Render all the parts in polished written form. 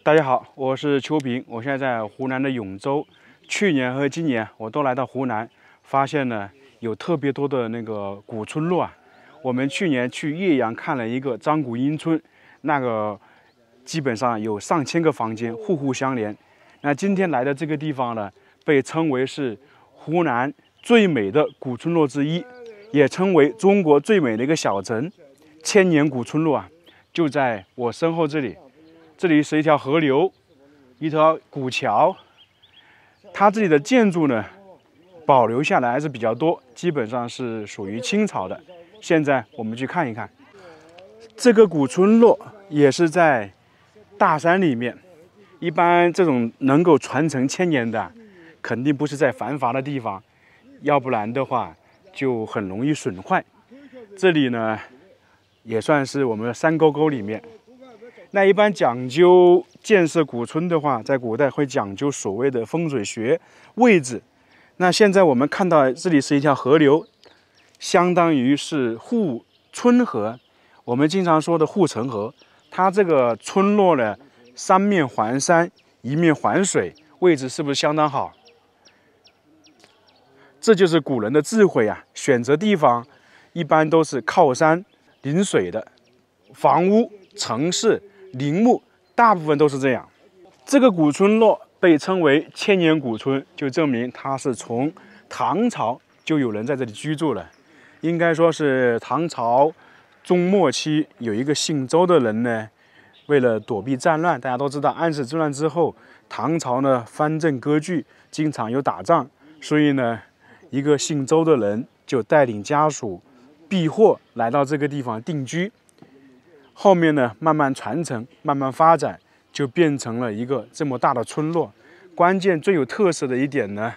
大家好，我是邱平，我现在在湖南的永州。去年和今年我都来到湖南，发现呢有特别多的那个古村落啊。我们去年去岳阳看了一个张古英村，那个基本上有上千个房间，户户相连。那今天来的这个地方呢，被称为是湖南最美的古村落之一，也称为中国最美的一个小城——千年古村落啊，就在我身后这里。这里是一条河流，一条古桥。它这里的建筑呢，保留下来还是比较多，基本上是属于清朝的。现在我们去看一看，这个古村落也是在大山里面。一般这种能够传承千年的，肯定不是在繁华的地方，要不然的话就很容易损坏。这里呢，也算是我们的山沟沟里面。那一般讲究建设古村的话，在古代会讲究所谓的风水学位置。那现在我们看到这里是一条河流，相当于是护村河，我们经常说的护城河。它这个村落呢，三面环山，一面环水，位置是不是相当好？这就是古人的智慧啊！选择地方一般都是靠山临水的，房屋、城市、陵墓大部分都是这样。这个古村落被称为千年古村，就证明它是从唐朝就有人在这里居住了。应该说是唐朝中末期有一个姓周的人呢，为了躲避战乱，大家都知道安史之乱之后，唐朝呢藩镇割据，经常有打仗，所以呢，一个姓周的人就带领家属避祸来到这个地方定居。后面呢，慢慢传承，慢慢发展，就变成了一个这么大的村落。关键最有特色的一点呢，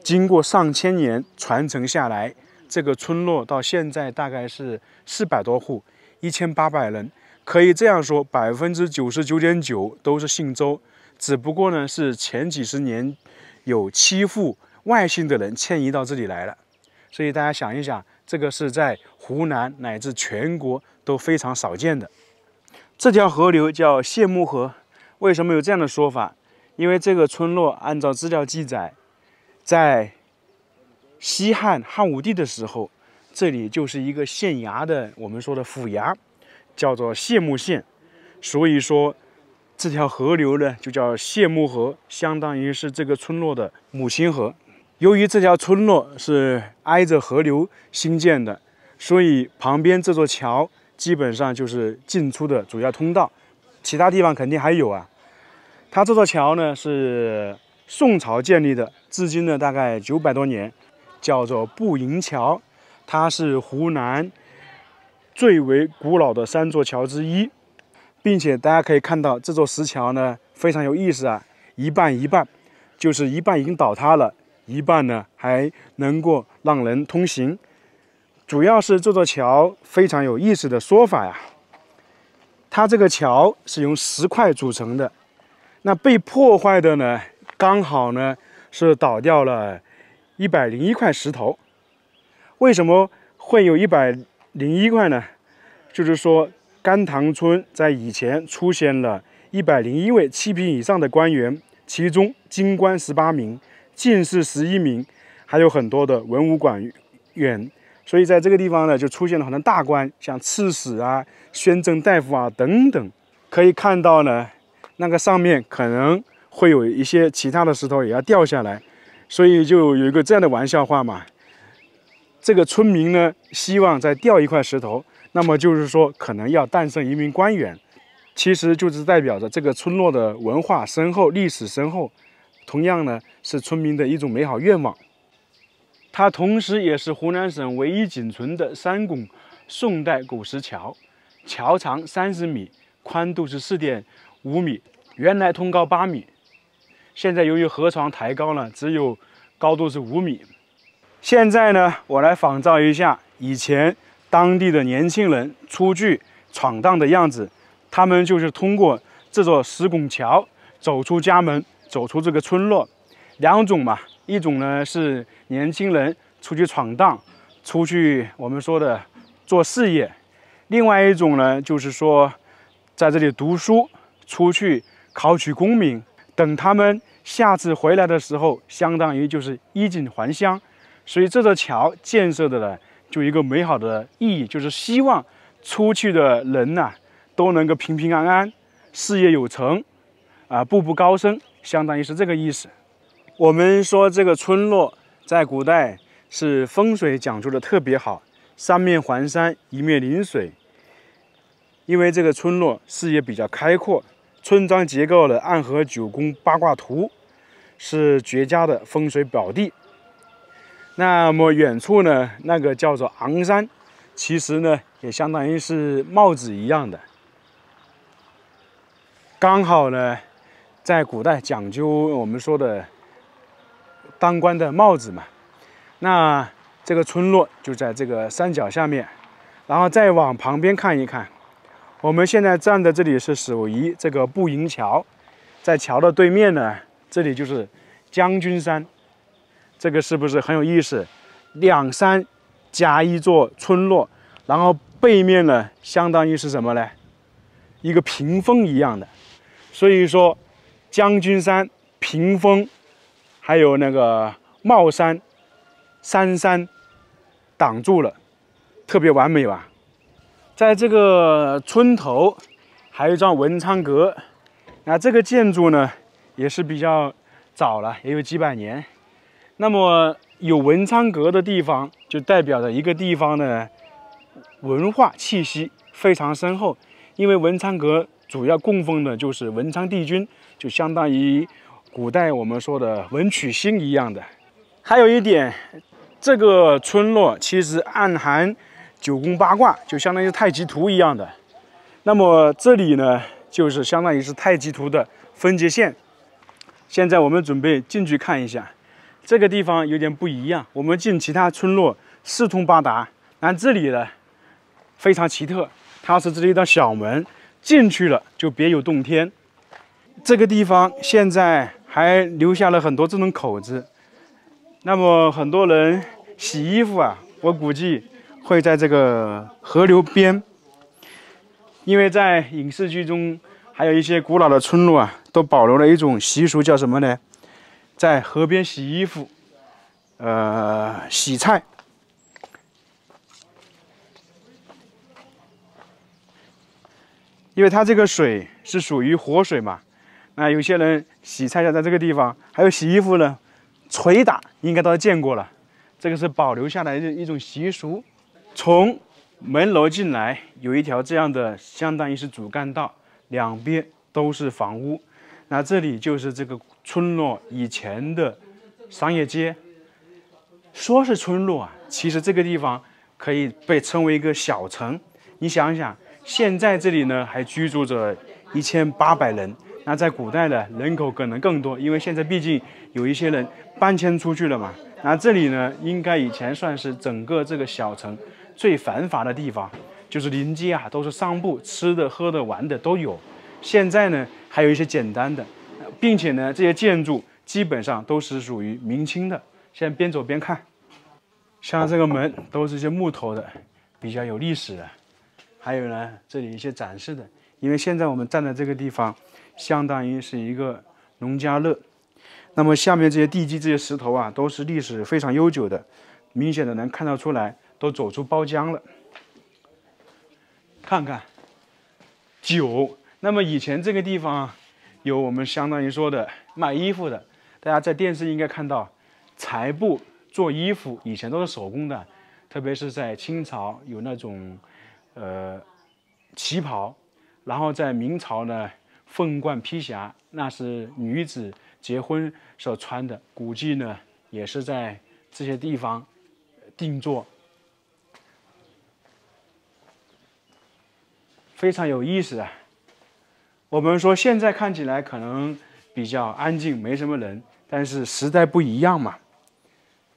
经过上千年传承下来，这个村落到现在大概是400多户，1800人。可以这样说，99.9%都是姓周，只不过呢是前几十年有7户外姓的人迁移到这里来了。所以大家想一想，这个是在湖南乃至全国都非常少见的。这条河流叫谢幕河，为什么有这样的说法？因为这个村落按照资料记载，在西汉汉武帝的时候，这里就是一个县衙的，我们说的府衙，叫做谢幕县。所以说这条河流呢就叫谢幕河，相当于是这个村落的母亲河。由于这条村落是挨着河流兴建的，所以旁边这座桥基本上就是进出的主要通道，其他地方肯定还有啊。它这座桥呢是宋朝建立的，至今呢大概900多年，叫做步营桥。它是湖南最为古老的3座桥之一，并且大家可以看到这座石桥呢非常有意思啊，一半一半，就是一半已经倒塌了，一半呢还能够让人通行。主要是这座桥非常有意思的说法呀，它这个桥是用石块组成的，那被破坏的呢，刚好呢是倒掉了101块石头。为什么会有101块呢？就是说甘塘村在以前出现了101位7品以上的官员，其中京官18名，进士11名，还有很多的文武官员。所以在这个地方呢，就出现了很多大官，像刺史啊、宣政大夫啊等等。可以看到呢，那个上面可能会有一些其他的石头也要掉下来，所以就有一个这样的玩笑话嘛。这个村民呢，希望再掉一块石头，那么就是说可能要诞生一名官员，其实就是代表着这个村落的文化深厚、历史深厚，同样呢是村民的一种美好愿望。它同时也是湖南省唯一仅存的3拱宋代古石桥，桥长30米，宽度是4.5米，原来通高8米，现在由于河床抬高呢，只有高度是5米。现在呢，我来仿照一下以前当地的年轻人出去闯荡的样子，他们就是通过这座石拱桥走出家门，走出这个村落。2种嘛，一种呢是年轻人出去闯荡，出去我们说的做事业；另外一种呢，就是说在这里读书，出去考取功名，等他们下次回来的时候，相当于就是衣锦还乡。所以这座桥建设的呢，就一个美好的意义，就是希望出去的人呐、都能够平平安安，事业有成，步步高升，相当于是这个意思。我们说这个村落在古代是风水讲究的特别好，三面环山，一面临水。因为这个村落视野比较开阔，村庄结构的暗合九宫八卦图，是绝佳的风水宝地。那么远处呢，那个叫做昂山，其实呢也相当于是帽子一样的。刚好呢，在古代讲究我们说的当官的帽子嘛。那这个村落就在这个山脚下面，然后再往旁边看一看。我们现在站的这里是属于这个步营桥，在桥的对面呢，这里就是将军山。这个是不是很有意思？两山加一座村落，然后背面呢，相当于是什么呢？一个屏风一样的。所以说，将军山、屏风，还有那个帽山、三山挡住了，特别完美吧？在这个村头还有一幢文昌阁，那这个建筑呢也是比较早了，也有几百年。那么有文昌阁的地方，就代表着一个地方的文化气息非常深厚。因为文昌阁主要供奉的就是文昌帝君，就相当于古代我们说的文曲星一样的。还有一点，这个村落其实暗含九宫八卦，就相当于太极图一样的。那么这里呢，就是相当于是太极图的分界线。现在我们准备进去看一下。这个地方有点不一样，我们进其他村落四通八达，但这里呢非常奇特，它是这里一道小门，进去了就别有洞天。这个地方现在还留下了很多这种口子，那么很多人洗衣服啊，我估计会在这个河流边，因为在影视剧中还有一些古老的村落啊，都保留了一种习俗，叫什么呢？在河边洗衣服，洗菜。因为它这个水是属于活水嘛，那有些人洗菜要在这个地方，还有洗衣服呢，捶打应该都见过了，这个是保留下来的一种习俗。从门楼进来有一条这样的，相当于是主干道，两边都是房屋。那这里就是这个村落以前的商业街。说是村落啊，其实这个地方可以被称为一个小城。你想想，现在这里呢还居住着1800人，那在古代呢人口可能更多，因为现在毕竟有一些人搬迁出去了嘛。那这里呢，应该以前算是整个这个小城最繁华的地方，就是临街啊都是商铺，吃的、喝的、玩的都有。现在呢，还有一些简单的，并且呢，这些建筑基本上都是属于明清的。现在边走边看，像这个门都是一些木头的，比较有历史的。还有呢，这里一些展示的，因为现在我们站在这个地方，相当于是一个农家乐。那么下面这些地基、这些石头啊，都是历史非常悠久的，明显的能看得出来，都走出包浆了。看看酒。那么以前这个地方有我们相当于说的卖衣服的，大家在电视应该看到裁布做衣服，以前都是手工的，特别是在清朝有那种旗袍，然后在明朝呢凤冠披霞，那是女子结婚所穿的，估计呢也是在这些地方定做，非常有意思啊。我们说现在看起来可能比较安静，没什么人，但是时代不一样嘛。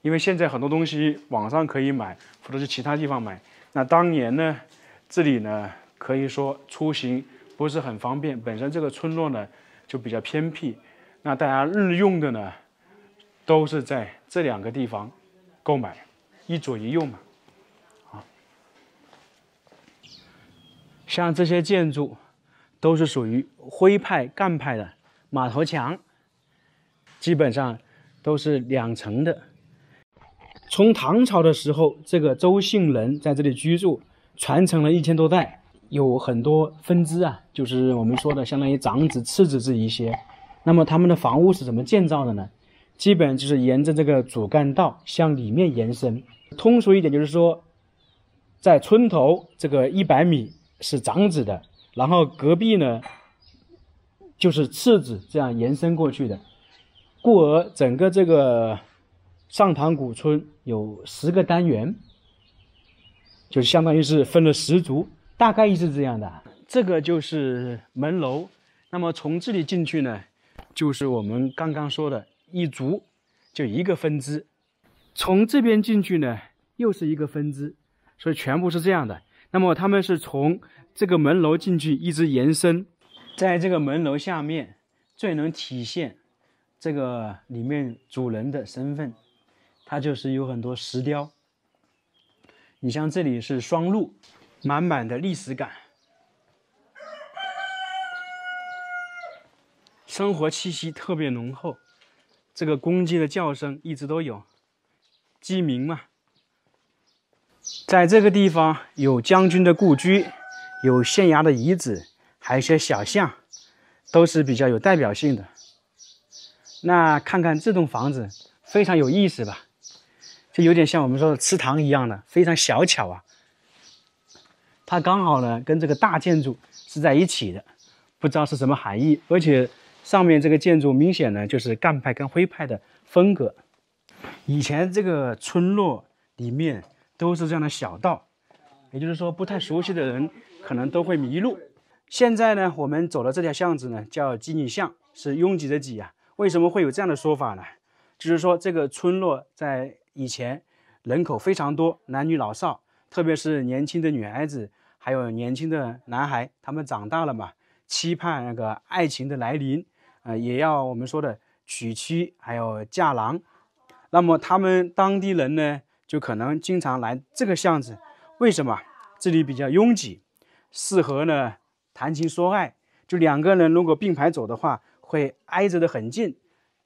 因为现在很多东西网上可以买，或者是其他地方买。那当年呢，这里呢可以说出行不是很方便，本身这个村落呢就比较偏僻，那大家日用的呢都是在这两个地方购买，一左一右嘛。像这些建筑都是属于徽派干派的马头墙，基本上都是2层的。从唐朝的时候，这个周姓人在这里居住，传承了1000多代，有很多分支啊，就是我们说的相当于长子、次子这一些。那么他们的房屋是怎么建造的呢？基本就是沿着这个主干道向里面延伸。通俗一点就是说，在村头这个100米是长子的，然后隔壁呢就是次子，这样延伸过去的。故而整个这个上塘古村有10个单元，就相当于是分了10族，大概意思是这样的。这个就是门楼，那么从这里进去呢，就是我们刚刚说的一族，就一个分支。从这边进去呢，又是一个分支，所以全部是这样的。那么他们是从这个门楼进去一直延伸，在这个门楼下面最能体现这个里面主人的身份，它就是有很多石雕。你像这里是双路，满满的历史感，生活气息特别浓厚。这个公鸡的叫声一直都有，鸡鸣嘛。在这个地方有将军的故居，有县衙的遗址，还有一些小巷，都是比较有代表性的。那看看这栋房子非常有意思吧，就有点像我们说的祠堂一样的，非常小巧啊。它刚好呢跟这个大建筑是在一起的，不知道是什么含义。而且上面这个建筑明显呢就是干派跟徽派的风格。以前这个村落里面都是这样的小道，也就是说不太熟悉的人可能都会迷路。现在呢我们走的这条巷子呢叫鸡女巷，是拥挤的挤啊。为什么会有这样的说法呢？就是说这个村落在以前人口非常多，男女老少，特别是年轻的女孩子还有年轻的男孩，他们长大了嘛，期盼那个爱情的来临，也要我们说的娶妻还有嫁郎。那么他们当地人呢就可能经常来这个巷子。为什么？这里比较拥挤，适合呢谈情说爱，就2个人如果并排走的话会挨着的很近，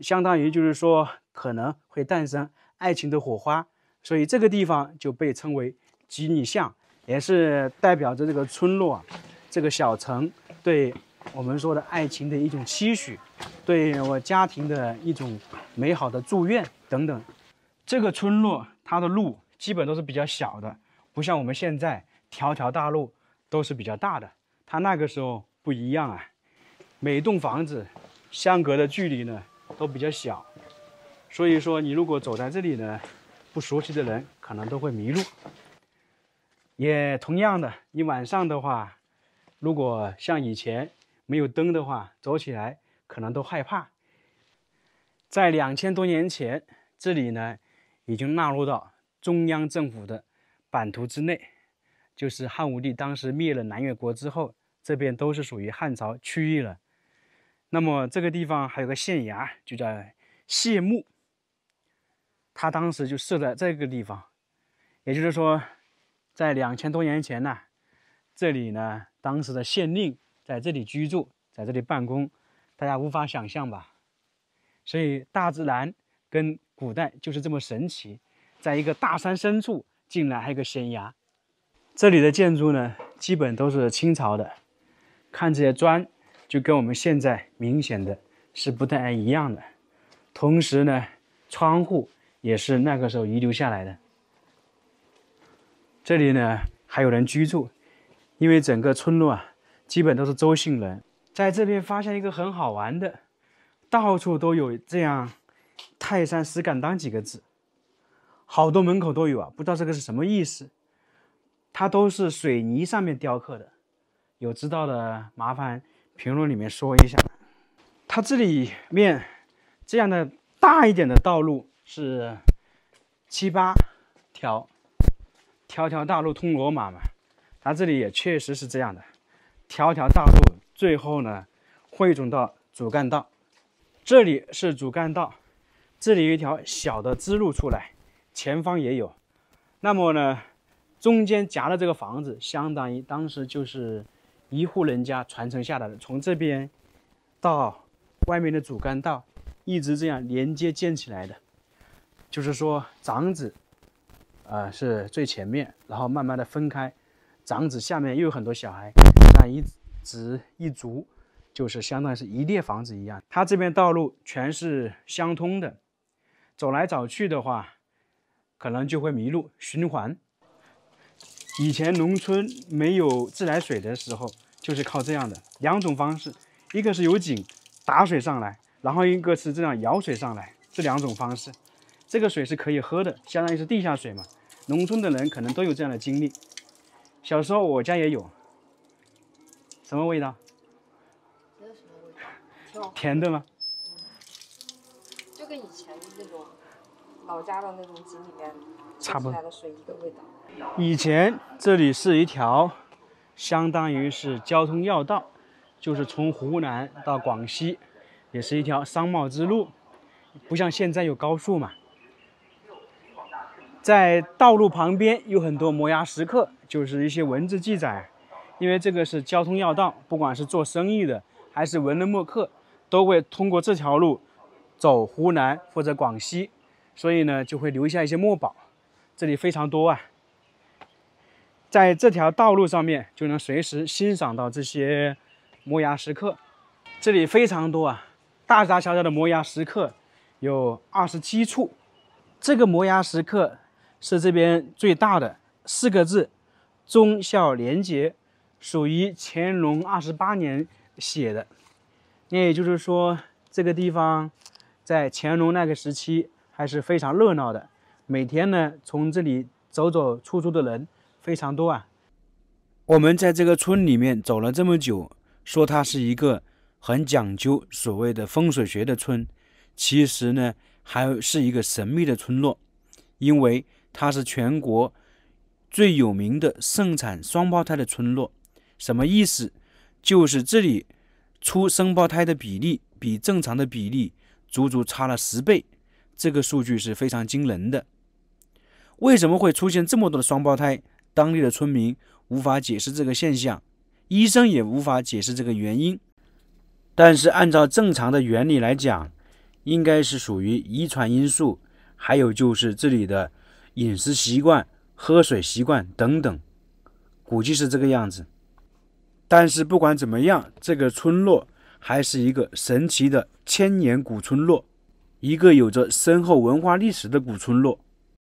相当于就是说可能会诞生爱情的火花。所以这个地方就被称为鸡女巷，也是代表着这个村落这个小城对我们说的爱情的一种期许，对我家庭的一种美好的祝愿等等。这个村落它的路基本都是比较小的，不像我们现在条条大路都是比较大的，它那个时候不一样啊。每栋房子相隔的距离呢都比较小，所以说你如果走在这里呢，不熟悉的人可能都会迷路。也同样的，你晚上的话，如果像以前没有灯的话，走起来可能都害怕。在2000多年前，这里呢已经纳入到中央政府的版图之内，就是汉武帝当时灭了南越国之后，这边都是属于汉朝区域了。那么这个地方还有个县衙，就叫谢墓，他当时就设在这个地方。也就是说在2000多年前呢，这里呢当时的县令在这里居住，在这里办公，大家无法想象吧。所以大自然跟古代就是这么神奇，在一个大山深处竟然还有个县衙。这里的建筑呢基本都是清朝的，看这些砖就跟我们现在明显的是不太一样的。同时呢窗户也是那个时候遗留下来的。这里呢还有人居住，因为整个村落基本都是周姓人。在这边发现一个很好玩的，到处都有这样泰山石敢当几个字，好多门口都有不知道这个是什么意思。它都是水泥上面雕刻的，有知道的麻烦评论里面说一下。它这里面这样的大一点的道路是7、8条，条条大路通罗马嘛，它这里也确实是这样的，条条大路最后呢汇总到主干道。这里是主干道，这里有一条小的支路出来，前方也有。那么呢中间夹的这个房子相当于当时就是一户人家传承下来的，从这边到外面的主干道，一直这样连接建起来的。就是说，长子是最前面，然后慢慢的分开，长子下面又有很多小孩，这样一直一族，就是相当于是一列房子一样。它这边道路全是相通的，走来走去的话，可能就会迷路，循环。以前农村没有自来水的时候，就是靠这样的两种方式，一个是有井打水上来，然后一个是这样舀水上来，这两种方式。这个水是可以喝的，相当于是地下水嘛。农村的人可能都有这样的经历。小时候我家也有，什么味道？没有什么味道，挺好喝的。甜的吗？就跟以前那种老家的那种井里面差不多出来的水一个味道。以前这里是一条，相当于是交通要道，就是从湖南到广西，也是一条商贸之路，不像现在有高速嘛。在道路旁边有很多摩崖石刻，就是一些文字记载。因为这个是交通要道，不管是做生意的还是文人墨客，都会通过这条路走湖南或者广西，所以呢就会留下一些墨宝，这里非常多啊。在这条道路上面就能随时欣赏到这些摩崖石刻，这里非常多啊，大大小小的摩崖石刻有27处。这个摩崖石刻是这边最大的，4个字“忠孝廉洁”，属于乾隆28年写的。那也就是说，这个地方在乾隆那个时期还是非常热闹的，每天呢从这里走走出的人非常多啊。我们在这个村里面走了这么久，说它是一个很讲究所谓的风水学的村，其实呢还是一个神秘的村落，因为它是全国最有名的盛产双胞胎的村落。什么意思？就是这里出双胞胎的比例比正常的比例足足差了10倍，这个数据是非常惊人的。为什么会出现这么多的双胞胎？当地的村民无法解释这个现象，医生也无法解释这个原因。但是按照正常的原理来讲，应该是属于遗传因素，还有就是这里的饮食习惯、喝水习惯等等，估计是这个样子。但是不管怎么样，这个村落还是一个神奇的千年古村落，一个有着深厚文化历史的古村落。